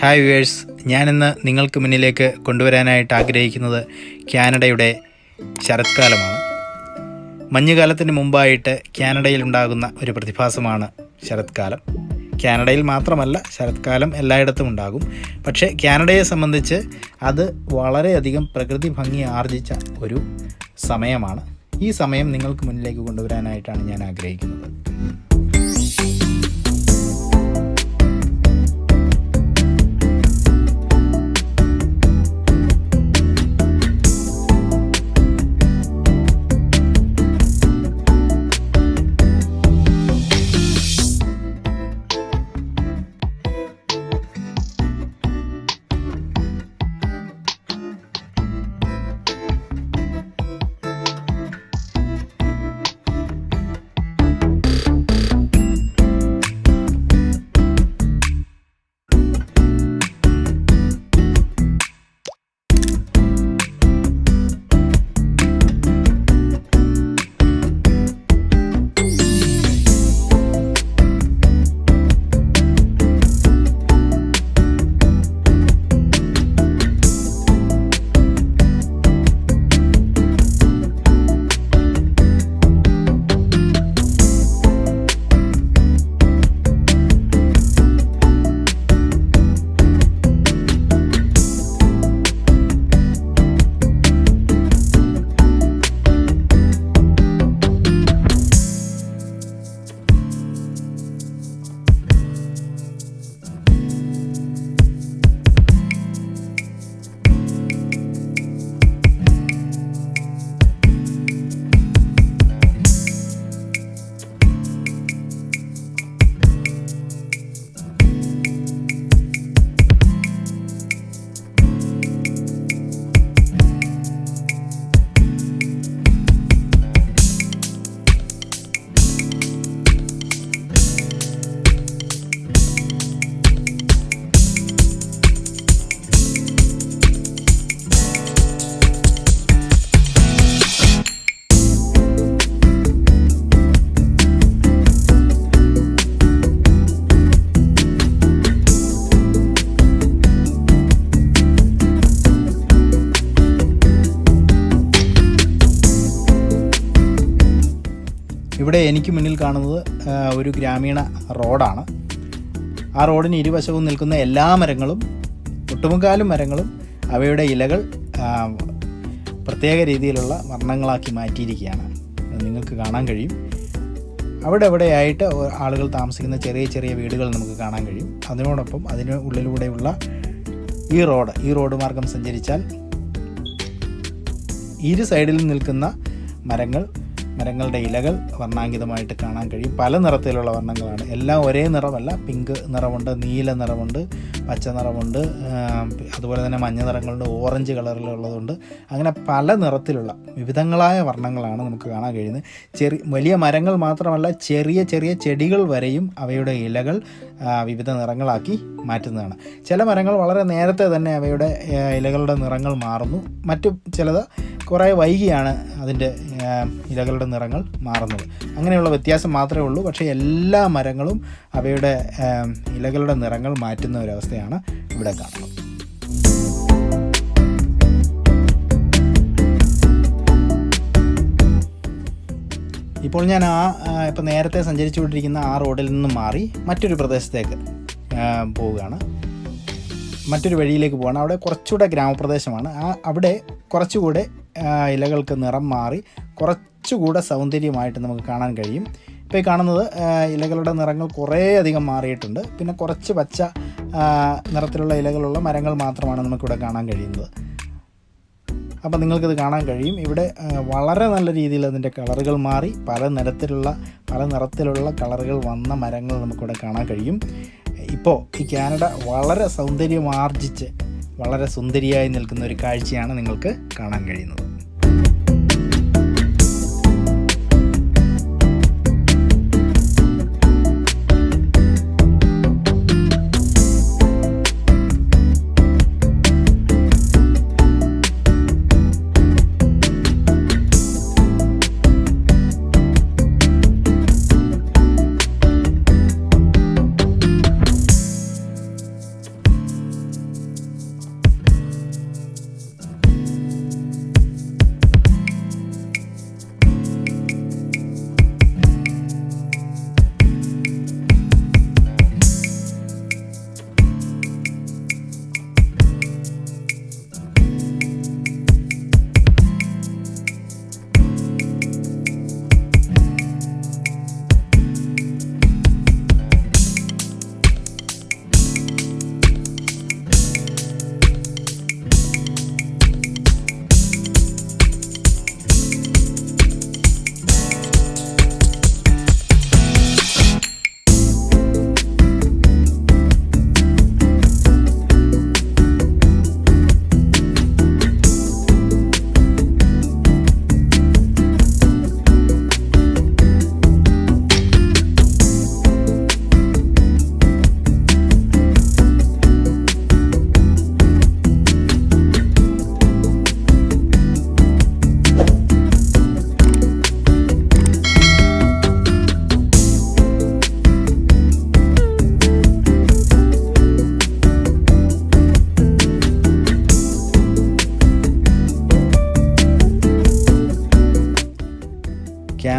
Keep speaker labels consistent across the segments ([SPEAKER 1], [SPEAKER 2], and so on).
[SPEAKER 1] Hi viewers, ഞാനിന്ന് നിങ്ങൾക്ക് മുന്നിലേക്ക് കൊണ്ടുവരാനായിട്ട് ആഗ്രഹിക്കുന്നത് കാനഡയുടെ ശരത്കാലമാണ്. മഞ്ഞുകാലത്തിന് മുമ്പായിട്ട് കാനഡയിൽ ഉണ്ടാകുന്ന ഒരു പ്രതിഭാസമാണ് ശരത്കാലം. കാനഡയിൽ മാത്രമല്ല, ശരത്കാലം എല്ലായിടത്തും ഉണ്ടാകും. പക്ഷേ കാനഡയെ സംബന്ധിച്ച് അത് വളരെയധികം പ്രകൃതി ഭംഗി ആർജിച്ച ഒരു സമയമാണ്. ഈ സമയം നിങ്ങൾക്ക് മുന്നിലേക്ക് കൊണ്ടുവരാനായിട്ടാണ് ഞാൻ ആഗ്രഹിക്കുന്നത്. ഇവിടെ എനിക്ക് മുന്നിൽ കാണുന്നത് ഒരു ഗ്രാമീണ റോഡാണ്. ആ റോഡിന് ഇരുവശവും നിൽക്കുന്ന എല്ലാ മരങ്ങളും, ഒട്ടുമുക്കാലും മരങ്ങളും അവയുടെ ഇലകൾ പ്രത്യേക രീതിയിലുള്ള വർണ്ണങ്ങളാക്കി മാറ്റിയിരിക്കുകയാണ്. നിങ്ങൾക്ക് കാണാൻ കഴിയും. അവിടെ എവിടെയായിട്ട് ആളുകൾ താമസിക്കുന്ന ചെറിയ ചെറിയ വീടുകൾ നമുക്ക് കാണാൻ കഴിയും. അതിനോടൊപ്പം അതിന് ഉള്ളിലൂടെയുള്ള ഈ റോഡ് മാർഗം സഞ്ചരിച്ചാൽ ഇരു സൈഡിലും നിൽക്കുന്ന മരങ്ങളുടെ ഇലകൾ വർണ്ണാങ്കിതമായിട്ട് കാണാൻ കഴിയും. പല നിറത്തിലുള്ള വർണ്ണങ്ങളാണ്. എല്ലാം ഒരേ നിറമല്ല. പിങ്ക് നിറമുണ്ട്, നീല നിറമുണ്ട്, പച്ച നിറമുണ്ട്, അതുപോലെ തന്നെ മഞ്ഞ നിറങ്ങളുണ്ട്, ഓറഞ്ച് കളറിലുള്ളതുണ്ട്. അങ്ങനെ പല നിറത്തിലുള്ള വിവിധങ്ങളായ വർണ്ണങ്ങളാണ് നമുക്ക് കാണാൻ കഴിയുന്നത്. വലിയ മരങ്ങൾ മാത്രമല്ല, ചെറിയ ചെറിയ ചെടികൾ വരെയും അവയുടെ ഇലകൾ വിവിധ നിറങ്ങളാക്കി മാറ്റുന്നതാണ്. ചില മരങ്ങൾ വളരെ നേരത്തെ തന്നെ അവയുടെ ഇലകളുടെ നിറങ്ങൾ മാറുന്നു. മറ്റു ചിലത് കുറേ വൈകിയാണ് അതിൻ്റെ ഇലകളുടെ നിറങ്ങൾ മാറുന്നത്. അങ്ങനെയുള്ള വ്യത്യാസം മാത്രമേ ഉള്ളൂ. പക്ഷേ എല്ലാ മരങ്ങളും അവയുടെ ഇലകളുടെ നിറങ്ങൾ മാറ്റുന്ന ഒരവസ്ഥയാണ് ഇവിടെ കാണുന്നത്. ഇപ്പോൾ ഞാൻ ഇപ്പോൾ നേരത്തെ സഞ്ചരിച്ചുകൊണ്ടിരിക്കുന്ന ആ റോഡിൽ നിന്നും മാറി മറ്റൊരു പ്രദേശത്തേക്ക് പോവുകയാണ്. മറ്റൊരു വഴിയിലേക്ക് പോവുകയാണ്. അവിടെ കുറച്ചുകൂടെ ഗ്രാമപ്രദേശമാണ്. അവിടെ കുറച്ചുകൂടെ ഇലകൾക്ക് നിറം മാറി കുറച്ചുകൂടെ സൗന്ദര്യമായിട്ട് നമുക്ക് കാണാൻ കഴിയും. ഇപ്പോൾ ഈ കാണുന്നത് ഇലകളുടെ നിറങ്ങൾ കുറേ അധികം മാറിയിട്ടുണ്ട്. പിന്നെ കുറച്ച് പച്ച നിറത്തിലുള്ള ഇലകളുള്ള മരങ്ങൾ മാത്രമാണ് നമുക്കിവിടെ കാണാൻ കഴിയുന്നത്. അപ്പോൾ നിങ്ങൾക്കിത് കാണാൻ കഴിയും. ഇവിടെ വളരെ നല്ല രീതിയിൽ അതിൻ്റെ കളറുകൾ മാറി പല നിറത്തിലുള്ള കളറുകൾ വന്ന മരങ്ങൾ നമുക്കിവിടെ കാണാൻ കഴിയും. ഇപ്പോൾ ഈ കാനഡ വളരെ സൗന്ദര്യമാർജിച്ച് വളരെ സുന്ദരിയായി നിൽക്കുന്ന ഒരു കാഴ്ചയാണ് നിങ്ങൾക്ക് കാണാൻ കഴിയുന്നത്.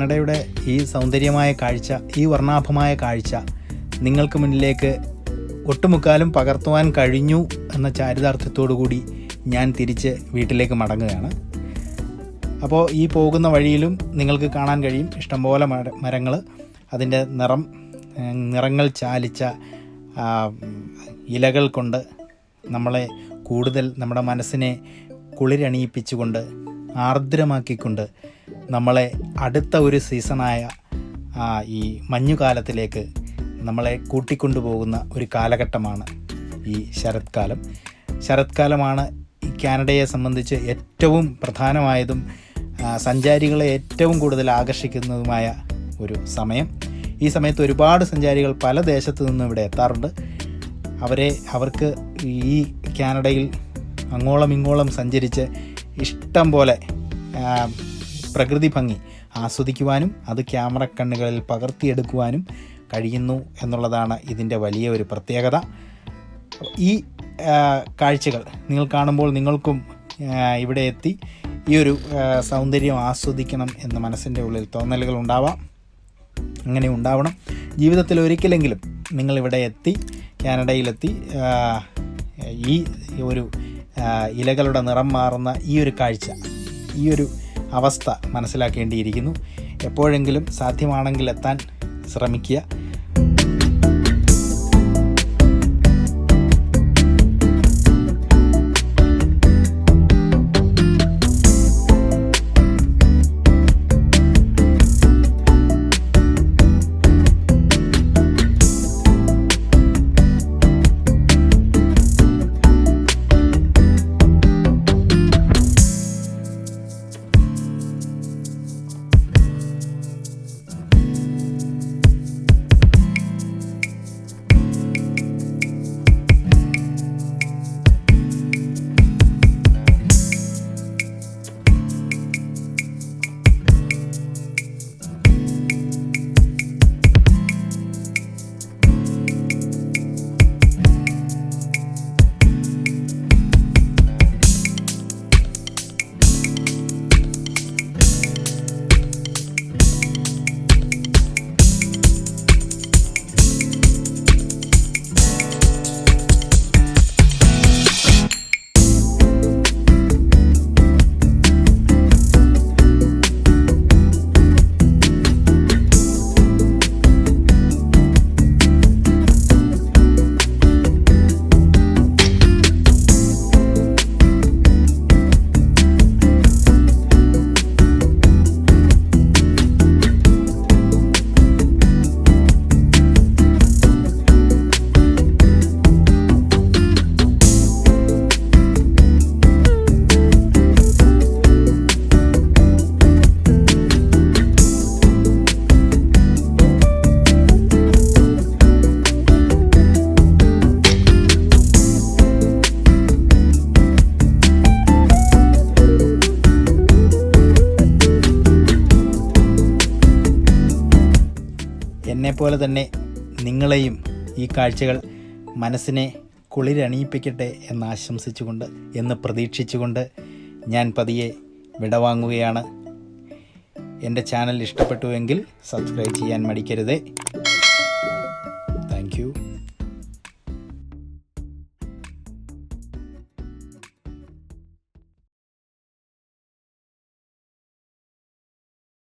[SPEAKER 1] കാനഡയുടെ ഈ സൗന്ദര്യമായ കാഴ്ച, ഈ വർണ്ണാഭമായ കാഴ്ച നിങ്ങൾക്ക് മുന്നിലേക്ക് ഒട്ടുമുക്കാലും പകർത്തുവാൻ കഴിഞ്ഞു എന്ന ചാരിതാർത്ഥ്യത്തോടു കൂടി ഞാൻ തിരിച്ച് വീട്ടിലേക്ക് മടങ്ങുകയാണ്. അപ്പോൾ ഈ പോകുന്ന വഴിയിലും നിങ്ങൾക്ക് കാണാൻ കഴിയും ഇഷ്ടംപോലെ മരങ്ങൾ, അതിൻ്റെ നിറങ്ങൾ ചാലിച്ച ഇലകൾ കൊണ്ട് നമ്മളെ കൂടുതൽ നമ്മുടെ മനസ്സിനെ കുളിരണിയിപ്പിച്ചുകൊണ്ട് ആർദ്രമാക്കിക്കൊണ്ട് നമ്മളെ അടുത്ത ഒരു സീസണായ ഈ മഞ്ഞുകാലത്തിലേക്ക് നമ്മളെ കൂട്ടിക്കൊണ്ടുപോകുന്ന ഒരു കാലഘട്ടമാണ് ഈ ശരത്കാലമാണ് ഈ കാനഡയെ സംബന്ധിച്ച് ഏറ്റവും പ്രധാനമായതും സഞ്ചാരികളെ ഏറ്റവും കൂടുതൽ ആകർഷിക്കുന്നതുമായ ഒരു സമയം. ഈ സമയത്ത് ഒരുപാട് സഞ്ചാരികൾ പല ദേശത്തു നിന്നും ഇവിടെ എത്താറുണ്ട്. അവർക്ക് ഈ കാനഡയിൽ അങ്ങോളം ഇങ്ങോളം സഞ്ചരിച്ച് ഇഷ്ടം പോലെ പ്രകൃതി ഭംഗി ആസ്വദിക്കുവാനും അത് ക്യാമറ കണ്ണുകളിൽ പകർത്തിയെടുക്കുവാനും കഴിയുന്നു എന്നുള്ളതാണ് ഇതിൻ്റെ വലിയ ഒരു പ്രത്യേകത. ഈ കാഴ്ചകൾ നിങ്ങൾ കാണുമ്പോൾ നിങ്ങൾക്കും ഇവിടെ എത്തി ഈ ഒരു സൗന്ദര്യം ആസ്വദിക്കണം എന്ന് മനസ്സിൻ്റെ ഉള്ളിൽ തോന്നലുകൾ ഉണ്ടാവാം. അങ്ങനെ ഉണ്ടാവണം. ജീവിതത്തിൽ ഒരിക്കലെങ്കിലും നിങ്ങളിവിടെ എത്തി, കാനഡയിലെത്തി ഈ ഒരു ഇലകളുടെ നിറം മാറുന്ന ഈ ഒരു കാഴ്ച, ഈ ഒരു അവസ്ഥ മനസ്സിലാക്കേണ്ടിയിരിക്കുന്നു. എപ്പോഴെങ്കിലും സാധ്യമാണെങ്കിൽ എത്താൻ ശ്രമിക്കുക. എന്നെപ്പോലെ തന്നെ നിങ്ങളെയും ഈ കാഴ്ചകൾ മനസ്സിനെ കുളിരണിയിപ്പിക്കട്ടെ എന്ന് പ്രതീക്ഷിച്ചുകൊണ്ട് ഞാൻ പതിയെ വിടവാങ്ങുകയാണ്. എൻ്റെ ചാനൽ ഇഷ്ടപ്പെട്ടുവെങ്കിൽ സബ്സ്ക്രൈബ് ചെയ്യാൻ മടിക്കരുതേ.